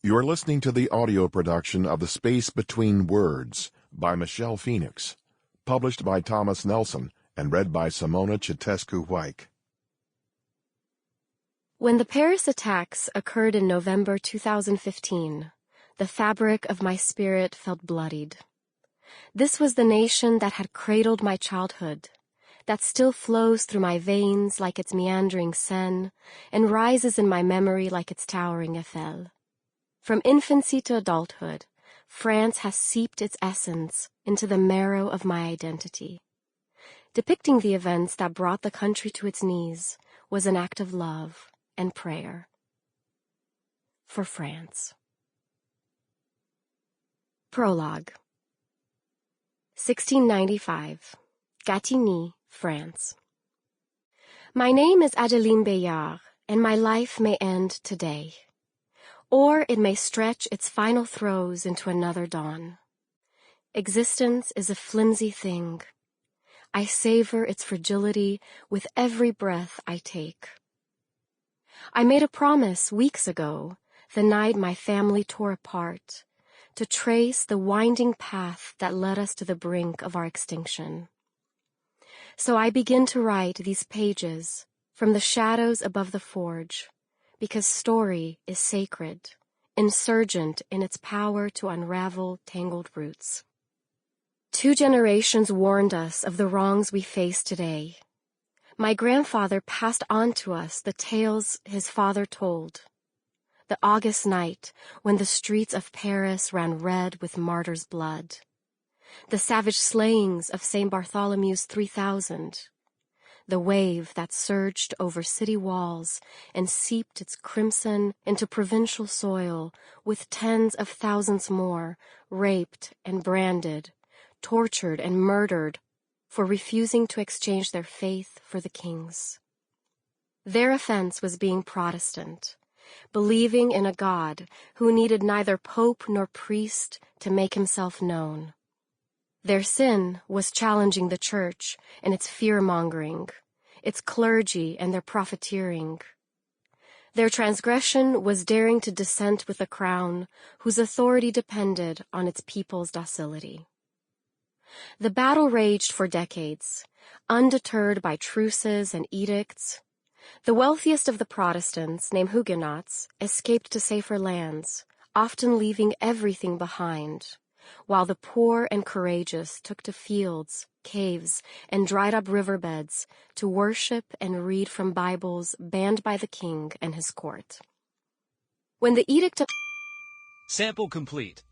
You're listening to the audio production of The Space Between Words by Michèle Phoenix, published by Thomas Nelson and read by Simona Chitescu-Weik. When the Paris attacks occurred in November 2015, the fabric of my spirit felt bloodied. This was the nation that had cradled my childhood, that still flows through my veins like its meandering Seine and rises in my memory like its towering Eiffel. From infancy to adulthood, France has seeped its essence into the marrow of my identity. Depicting the events that brought the country to its knees was an act of love and prayer. For France. Prologue. 1695, Gatigny, France. My name is Adeline Baillard, and my life may end today. Or it may stretch its final throes into another dawn. Existence is a flimsy thing. I savor its fragility with every breath I take. I made a promise weeks ago, the night my family tore apart, to trace the winding path that led us to the brink of our extinction. So I begin to write these pages from the shadows above the forge, because story is sacred, insurgent in its power to unravel tangled roots. 2 generations warned us of the wrongs we face today. My grandfather passed on to us the tales his father told. The August night when the streets of Paris ran red with martyrs' blood. The savage slayings of St. Bartholomew's 3,000. The wave that surged over city walls and seeped its crimson into provincial soil, with tens of thousands more raped and branded, tortured and murdered for refusing to exchange their faith for the king's. Their offense was being Protestant, believing in a God who needed neither pope nor priest to make himself known. Their sin was challenging the church and its fear-mongering, its clergy and their profiteering. Their transgression was daring to dissent with a crown whose authority depended on its people's docility. The battle raged for decades, undeterred by truces and edicts. The wealthiest of the Protestants, named Huguenots, escaped to safer lands, often leaving everything behind, while the poor and courageous took to fields, caves, and dried-up riverbeds to worship and read from Bibles banned by the king and his court. When the edict of... Sample complete.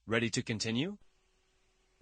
Ready to continue?